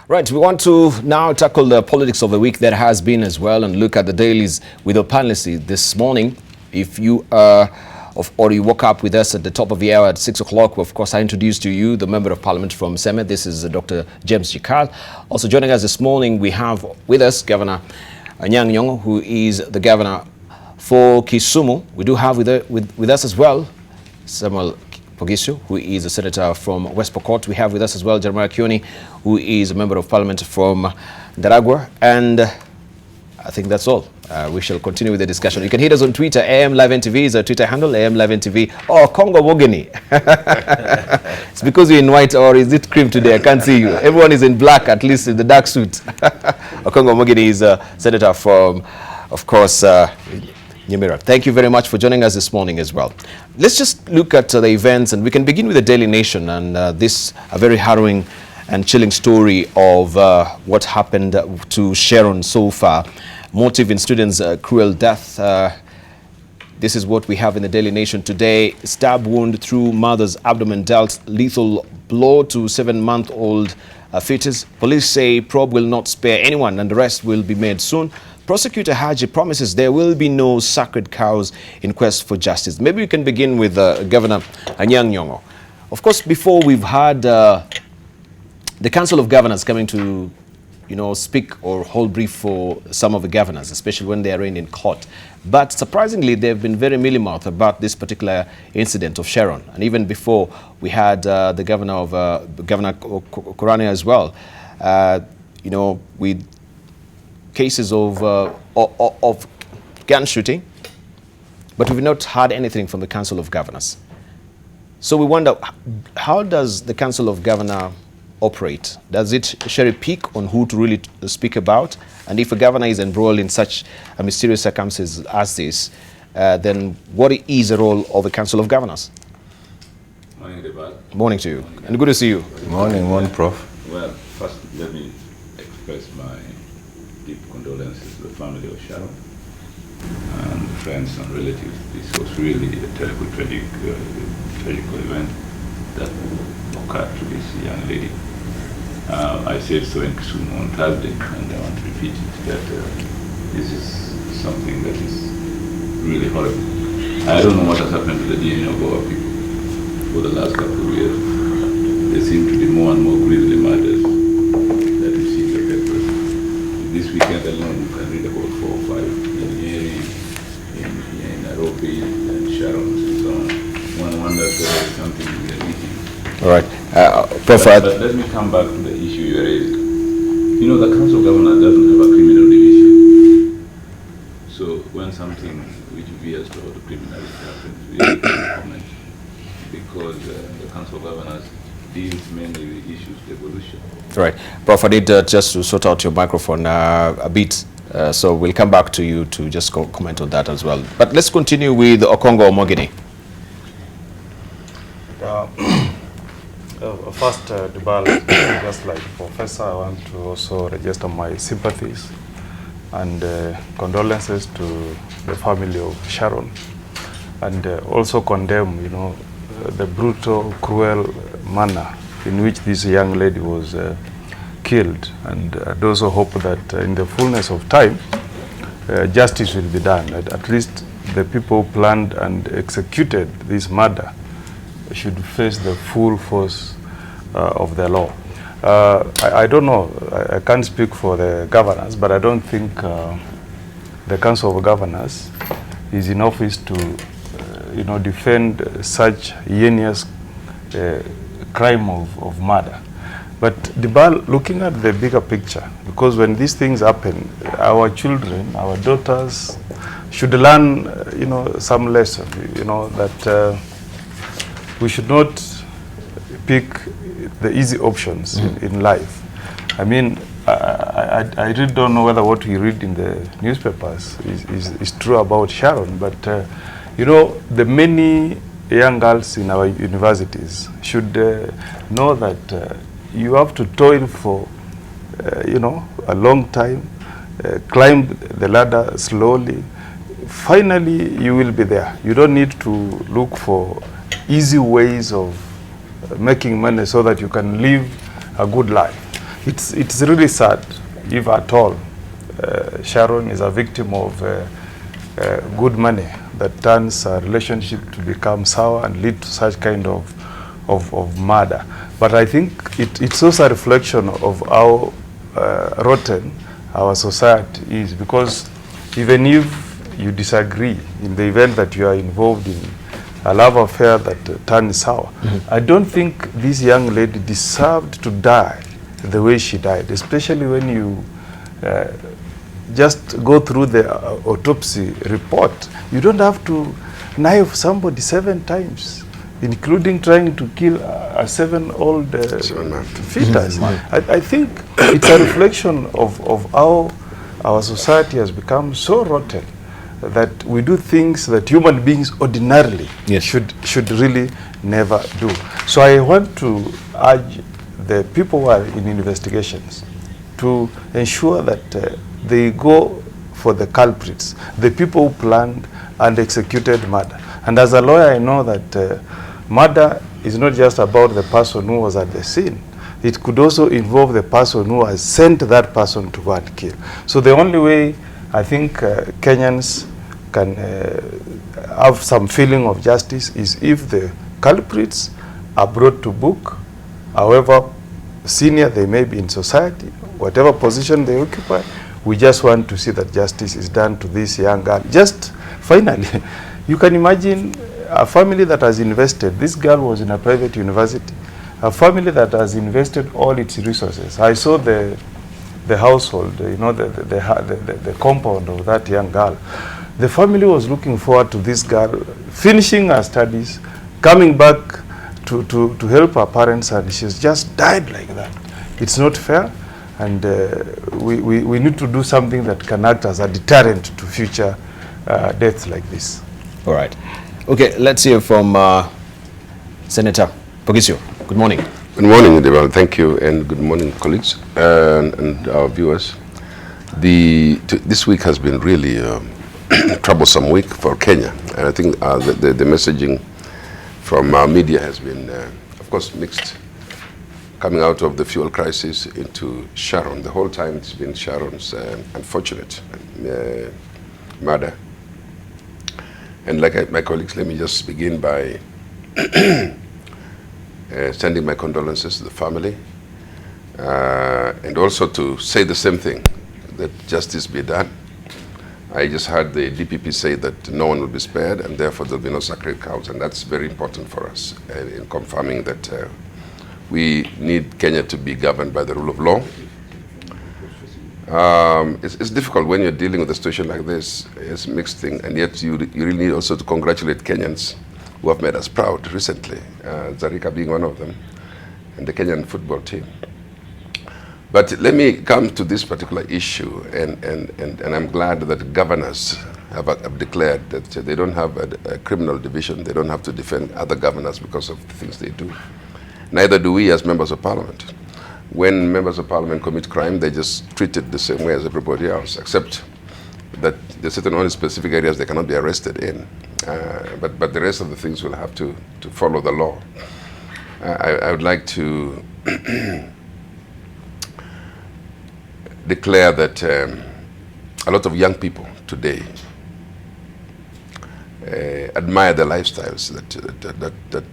Right, we want to now tackle the politics of the week that has been as well and look at the dailies with our panelists this morning. If you or you woke up with us at the top of the hour at 6 o'clock, of course, I introduced to you the Member of Parliament from Seme. This is Dr. James Jikal. Also joining us this morning, we have with us Governor Nyong'o, who is the governor for Kisumu. We do have with us as well Samuel Pogisio, who is a senator from West Pokot. We have with us as well Jeremiah Kioni, who is a member of parliament from Daragwa. And I think that's all. We shall continue with the discussion. You can hit us on Twitter. AM Live NTV is our Twitter handle. AM Live NTV. Oh, Okong'o Wogeni. It's because you're in white, or is it cream today? I can't see you. Everyone is in black, at least in the dark suit. Okong'o Wogeni is a senator from, of course, Nyamira. Thank you very much for joining us this morning as well. Let's just look at the events, and we can begin with the Daily Nation and this a very harrowing and chilling story of what happened to Sharon so far. Motive in students' cruel death. This is what we have in the Daily Nation today. Stab wound through mother's abdomen dealt lethal blow to 7-month-old fetus. Police say probe will not spare anyone and the arrest will be made soon. Prosecutor Haji promises there will be no sacred cows in quest for justice. Maybe we can begin with Governor Nyong'o. Of course, before we've had the Council of Governors coming to, speak or hold brief for some of the governors, especially when they are arraigned in court. But surprisingly, they've been very mealy-mouthed about this particular incident of Sharon. And even before, we had the governor of Governor Korania as well. With cases of gun shooting, but we've not heard anything from the Council of Governors. So we wonder, how does the Council of Governors operate? Does it cherry pick on who to really speak about? And if a governor is embroiled in such a mysterious circumstances as this, then what is the role of the Council of Governors? Morning, Debal. Morning to you, and good to see you. Morning, Prof. Well, first let me express my deep condolences to the family of Sharon and friends and relatives. This was really a terrible, tragic event that occurred to this young lady. I said so in Kisumu on Thursday, and I want to repeat it, that this is something that is really horrible. I don't know what has happened to the DNA of our people for the last couple of years. There seem to be more and more grisly matters that we see in the papers. This weekend alone, you can read about 4 or 5 in Nyeri, in Nairobi, and Sharon, and so on. One wonders whether it's something we are eating. All right. Prof. But let me come back to the issue you raised. The Council of Governors doesn't have a criminal division. So when something which veers toward the criminality happens, we really can't comment, because the Council of Governors deals mainly with issues of evolution. Right. Prof, I need just to sort out your microphone a bit, so we'll come back to you to just comment on that as well. But let's continue with Okong'o Mogini. First, Debal, just like Professor, I want to also register my sympathies and condolences to the family of Sharon, and also condemn, the brutal, cruel manner in which this young lady was killed, and also hope that in the fullness of time, justice will be done. At least the people who planned and executed this murder should face the full force of the law. I don't know, I can't speak for the governors, but I don't think the Council of Governors is in office to defend such heinous crime of murder. But Debal, looking at the bigger picture, because when these things happen, our children, our daughters should learn, some lesson, that we should not pick the easy options in life. I mean, I really don't know whether what we read in the newspapers is true about Sharon, but the many young girls in our universities should know that you have to toil for, a long time, climb the ladder slowly. Finally, you will be there. You don't need to look for easy ways of making money so that you can live a good life. it's really sad if at all Sharon is a victim of good money that turns a relationship to become sour and lead to such kind of murder. But I think it's also a reflection of how rotten our society is, because even if you disagree in the event that you are involved in a love affair that turns sour, I don't think this young lady deserved to die the way she died, especially when you just go through the autopsy report. You don't have to knife somebody 7 times, including trying to kill a 7-year-old fetus. I think it's a reflection of how our society has become so rotten that we do things that human beings ordinarily should really never do. So I want to urge the people who are in investigations to ensure that they go for the culprits, the people who planned and executed murder. And as a lawyer, I know that murder is not just about the person who was at the scene. It could also involve the person who has sent that person to go and kill. So the only way I think Kenyans can have some feeling of justice is if the culprits are brought to book, however senior they may be in society, whatever position they occupy. We just want to see that justice is done to this young girl. Just finally, you can imagine a family that has invested. This girl was in a private university. A family that has invested all its resources. I saw the household, you know, the compound of that young girl. The family was looking forward to this girl finishing her studies, coming back to help her parents, and she's just died like that. It's not fair, and we need to do something that can act as a deterrent to future deaths like this. All right. Okay, let's hear from Senator Pogisio. Good morning. Good morning, Deval. Thank you, and good morning, colleagues and our viewers. This week has been really a troublesome week for Kenya, and I think the messaging from our media has been, of course, mixed. Coming out of the fuel crisis into Sharon, the whole time it's been Sharon's unfortunate murder. And like my colleagues, let me just begin by sending my condolences to the family, and also to say the same thing, that justice be done. I just heard the DPP say that no one will be spared, and therefore there will be no sacred cows, and that's very important for us in confirming that we need Kenya to be governed by the rule of law. It's difficult when you're dealing with a situation like this. It's a mixed thing, and yet you really need also to congratulate Kenyans who have made us proud recently, Zarika being one of them, and the Kenyan football team. But let me come to this particular issue, and I'm glad that governors have declared that they don't have a criminal division. They don't have to defend other governors because of the things they do. Neither do we as members of parliament. When members of parliament commit crime, they just treat it the same way as everybody else, except that there's certain only specific areas they cannot be arrested in. But the rest of the things will have to follow the law. I would like to declare that a lot of young people today admire the lifestyles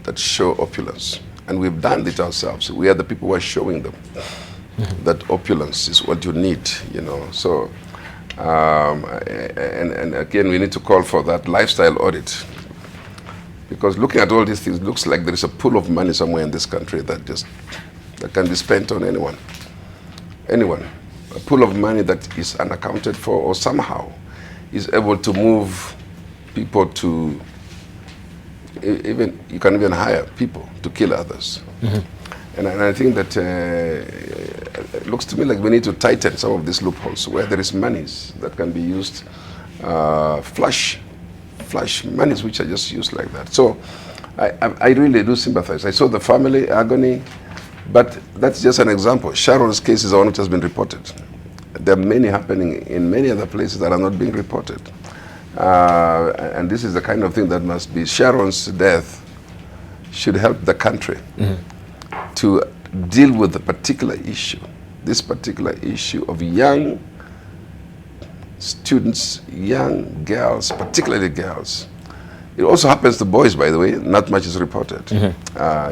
that show opulence. And we've done it ourselves. We are the people who are showing them that opulence is what you need, you know. So, and again, we need to call for that lifestyle audit. Because looking at all these things, it looks like there is a pool of money somewhere in this country that can be spent on anyone. Anyone. A pool of money that is unaccounted for, or somehow is able to move people to, you can even hire people to kill others. And I think that it looks to me like we need to tighten some of these loopholes where there is monies that can be used, flush monies which are just used like that. So I really do sympathize. I saw the family agony, but that's just an example. Sharon's case is the one which has been reported. There are many happening in many other places that are not being reported. And this is the kind of thing that must be. Sharon's death should help the country to deal with the particular issue this particular issue of young students, young girls, particularly girls. It also happens to boys, by the way. Not much is reported.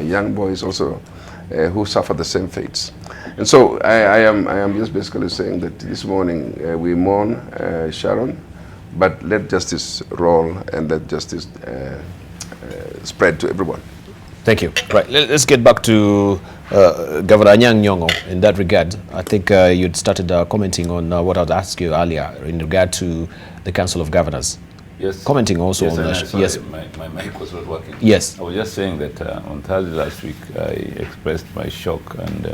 Young boys also who suffer the same fates. And so I am just basically saying that this morning we mourn Sharon, but let justice roll and let justice spread to everyone. Thank you. Right, let's get back to Governor Nyong'o in that regard. I think you'd started commenting on what I'd asked you earlier in regard to the Council of Governors. Yes. Commenting also yes, on that. Sorry, yes. My mic was not working. Yes. I was just saying that on Thursday last week, I expressed my shock and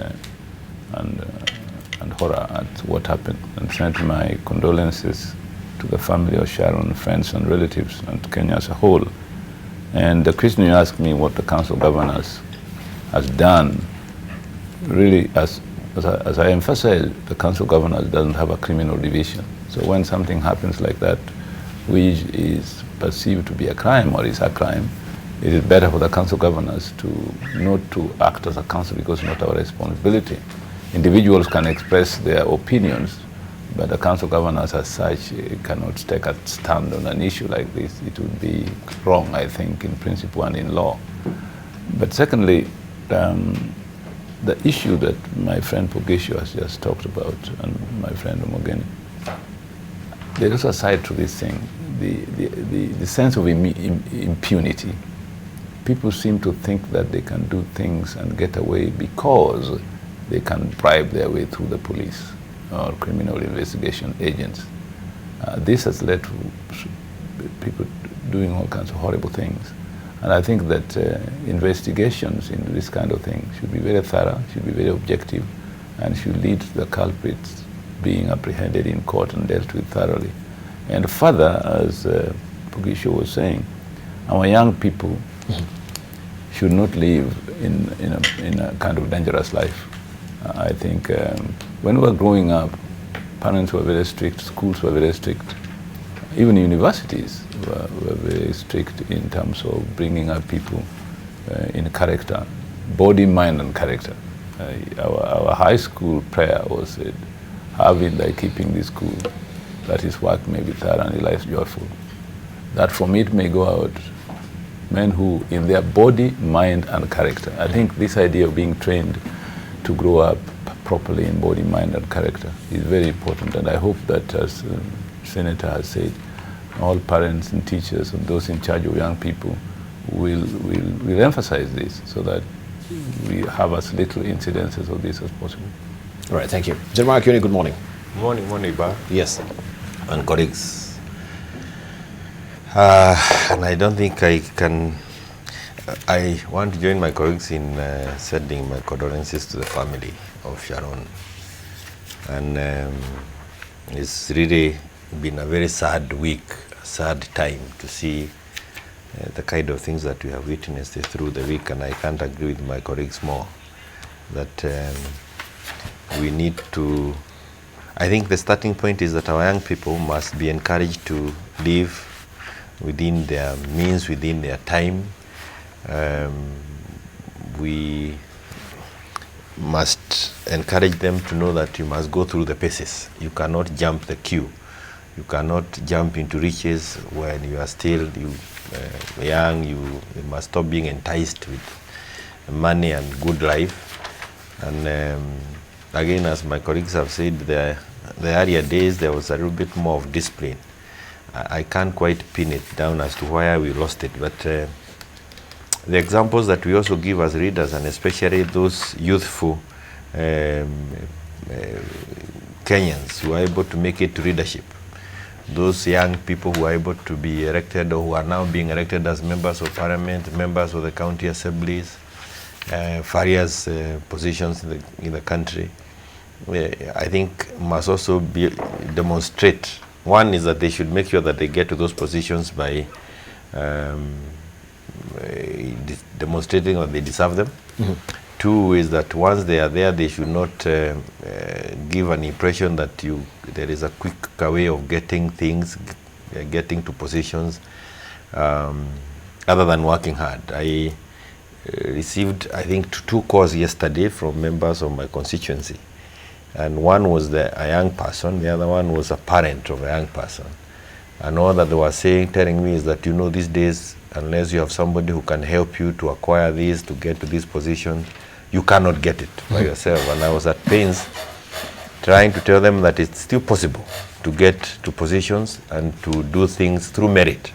horror at what happened, and sent my condolences to the family of Sharon, friends and relatives, and Kenya as a whole. And the question you asked me what the Council of Governors has done, really, as I emphasized, the Council of Governors doesn't have a criminal division. So when something happens like that, which is perceived to be a crime or is a crime, it is better for the Council of Governors not to act as a council because it's not our responsibility. Individuals can express their opinions, but the Council of Governors as such cannot take a stand on an issue like this. It would be wrong, I think, in principle and in law. But secondly, the issue that my friend Pogesho has just talked about, and my friend Omogeni, there is a side to this thing, the sense of impunity. People seem to think that they can do things and get away because they can bribe their way through the police or criminal investigation agents. This has led to people doing all kinds of horrible things. And I think that investigations into this kind of thing should be very thorough, should be very objective, and should lead to the culprits being apprehended in court and dealt with thoroughly. And further, as Pogisho was saying, our young people should not live in a kind of dangerous life. I think when we were growing up, parents were very strict, schools were very strict, even universities were very strict in terms of bringing up people in character, body, mind, and character. Our high school prayer was have in thy keeping this school, that his work may be thorough and his life joyful. That from it may go out men who, in their body, mind, and character. I think this idea of being trained to grow up properly in body, mind, and character is very important. And I hope that, as the Senator has said, all parents and teachers and those in charge of young people will emphasize this so that we have as little incidences of this as possible. All right, thank you. Jeremiah Kioni, good morning. Morning, Ba. Yes. And colleagues. And I don't think I want to join my colleagues in sending my condolences to the family of Sharon. And it's really been a very sad week, a sad time to see the kind of things that we have witnessed through the week. And I can't agree with my colleagues more that we need to, I think the starting point is that our young people must be encouraged to live within their means, within their time. We must encourage them to know that you must go through the paces. You cannot jump the queue. You cannot jump into riches when you are still young. You must stop being enticed with money and good life. And again, as my colleagues have said, the earlier days there was a little bit more of discipline. I can't quite pin it down as to why we lost it, but the examples that we also give as readers, and especially those youthful Kenyans who are able to make it to leadership, those young people who are able to be elected or who are now being elected as members of parliament, members of the county assemblies, various positions in the country, I think must also demonstrate. One is that they should make sure that they get to those positions by demonstrating that they deserve them. Mm-hmm. Two is that once they are there, they should not give an impression that there is a quick way of getting things, getting to positions, other than working hard. I received, I think, 2 calls yesterday from members of my constituency And one was a young person, the other one was a parent of a young person. And all that they were telling me is that, you know, these days, unless you have somebody who can help you to acquire this, to get to this position, you cannot get it by yourself. And I was at pains trying to tell them that it's still possible to get to positions and to do things through merit,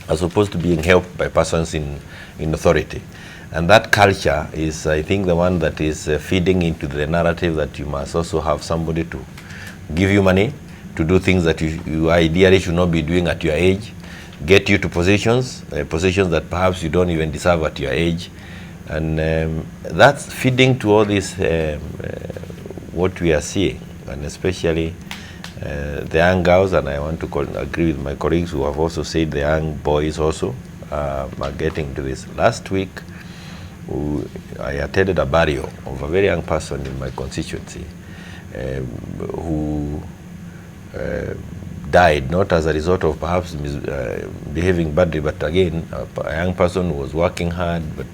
as opposed to being helped by persons in authority. And that culture is, I think, the one that is feeding into the narrative that you must also have somebody to give you money to do things that you ideally should not be doing at your age, get you to positions that perhaps you don't even deserve at your age. And that's feeding to all this, what we are seeing, and especially the young girls, and I want to agree with my colleagues who have also said the young boys also are getting to this. Last week, I attended a burial of a very young person in my constituency who died, not as a result of perhaps behaving badly, but again, a young person who was working hard, but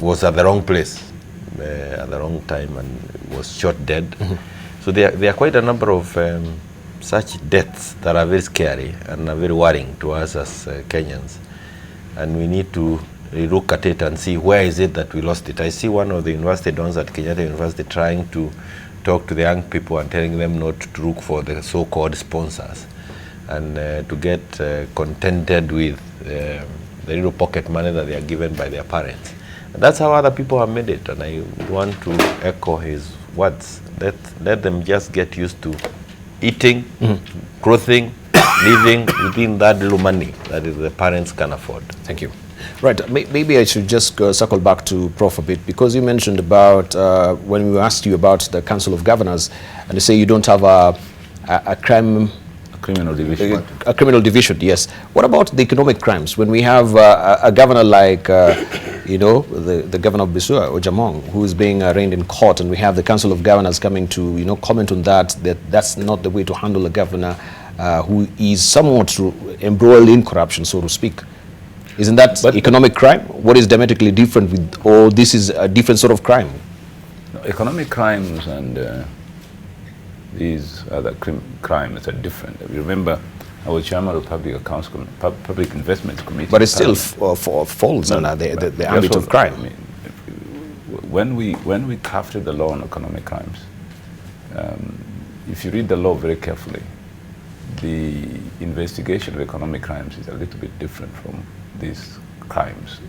was at the wrong place at the wrong time and was shot dead. So there are quite a number of such deaths that are very scary and are very worrying to us as Kenyans. And we need to look at it and see where is it that we lost it. I see one of the university dons at Kenyatta University trying to talk to the young people and telling them not to look for the so-called sponsors and to get contented with the little pocket money that they are given by their parents. And that's how other people have made it, and I want to echo his words. Let them just get used to eating, clothing, living within that little money that the parents can afford. Thank you. Right, maybe I should just circle back to Prof a bit, because you mentioned about when we asked you about the Council of Governors, and you say you don't have a criminal division. A criminal division, yes. What about the economic crimes? When we have a governor like, you know, the governor of Bisua, Ojamong, who is being arraigned in court, and we have the Council of Governors coming to, you know, comment on that's not the way to handle a governor who is somewhat embroiled in corruption, so to speak. Isn't that economic crime? What is diametrically different with, or this is a different sort of crime? No, economic crimes and these other crimes are different. If you remember, I was chairman of Public Investments Committee. But it still falls under the ambit of crime. I mean, when we crafted the law on economic crimes, if you read the law very carefully, the investigation of economic crimes is a little bit different from these crimes,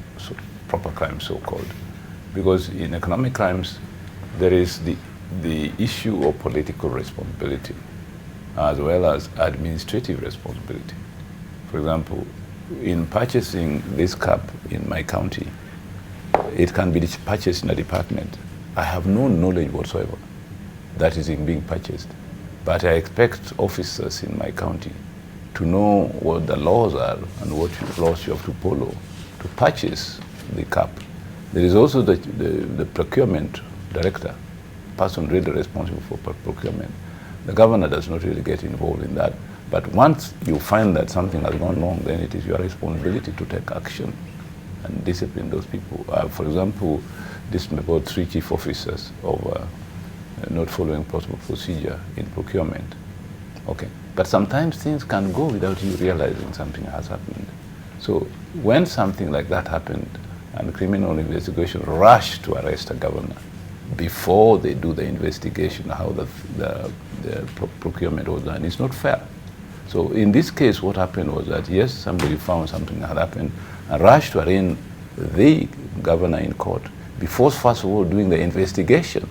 proper crimes so-called. Because in economic crimes, there is the issue of political responsibility as well as administrative responsibility. For example, in purchasing this cap in my county, it can be purchased in a department. I have no knowledge whatsoever that is being purchased, but I expect officers in my county to know what the laws are and what laws you have to follow to purchase the cap. There is also the procurement director, person really responsible for procurement. The governor does not really get involved in that. But once you find that something has gone wrong, then it is your responsibility to take action and discipline those people. For example, this about 3 chief officers of not following possible procedure in procurement. Okay, but sometimes things can go without you realizing something has happened. So when something like that happened and criminal investigation rushed to arrest a governor before they do the investigation, how the procurement was done, it's not fair. So in this case, what happened was that, yes, somebody found something had happened and rushed to arraign the governor in court before, first of all, doing the investigation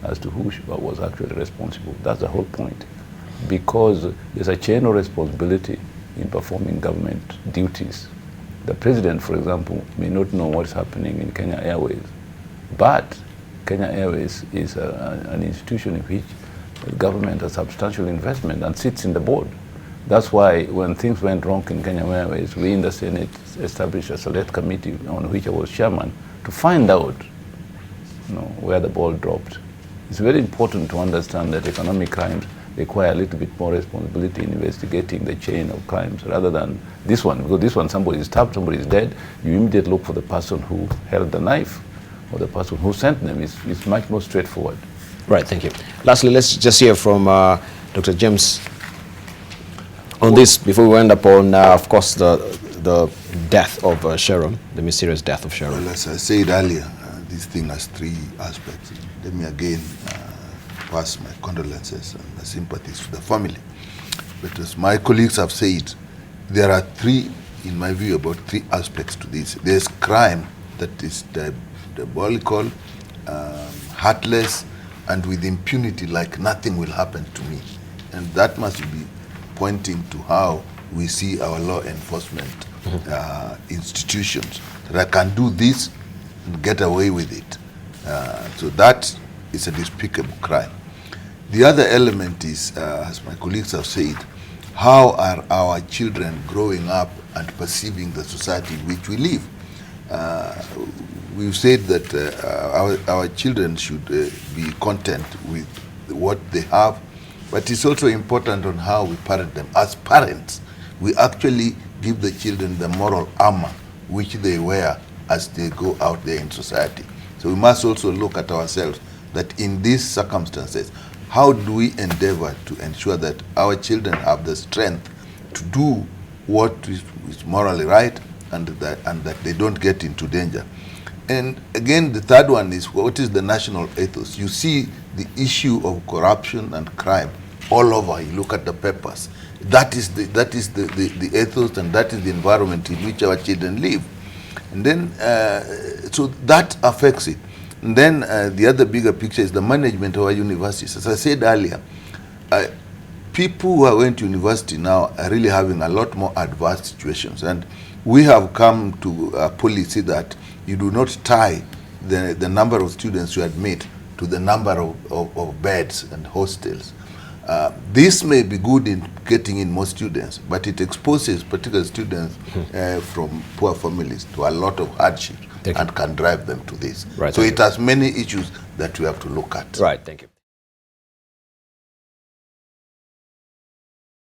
as to who was actually responsible. That's the whole point. Because there's a chain of responsibility in performing government duties. The president, for example, may not know what's happening in Kenya Airways, but Kenya Airways is an institution in which the government has substantial investment and sits in the board. That's why when things went wrong in Kenya Airways, we in the Senate established a select committee on which I was chairman to find out, you know, where the ball dropped. It's very important to understand that economic crimes require a little bit more responsibility in investigating the chain of crimes rather than this one. Because this one, somebody is stabbed, somebody is dead, you immediately look for the person who held the knife or the person who sent them. It's much more straightforward. Right, thank you. Lastly, let's just hear from Dr. James on this before we end up on, of course, the death of Sharon, the mysterious death of Sharon. Well, as I said earlier, this thing has three aspects. Let me again pass my condolences and my sympathies to the family. But as my colleagues have said, there are three, in my view, about three aspects to this. There's crime that is diabolical, heartless, and with impunity, like nothing will happen to me. And that must be pointing to how we see our law enforcement institutions, that I can do this and get away with it. So that is a despicable crime. The other element is, as my colleagues have said, how are our children growing up and perceiving the society in which we live? We've said that our children should be content with what they have, but it's also important on how we parent them. As parents, we actually give the children the moral armor which they wear as they go out there in society. So we must also look at ourselves that in these circumstances, how do we endeavor to ensure that our children have the strength to do what is morally right and that they don't get into danger. And again, the third one is, what is the national ethos? You see the issue of corruption and crime all over. You look at the papers. That is the ethos, and that is the environment in which our children live. And then, so that affects it. And then the other bigger picture is the management of our universities. As I said earlier, people who are going to university now are really having a lot more advanced situations. And we have come to a policy that you do not tie the number of students you admit to the number of beds and hostels. This may be good in getting in more students, but it exposes particular students from poor families to a lot of hardship and can drive them to this. Right, so it has many issues that we have to look at. Right, thank you.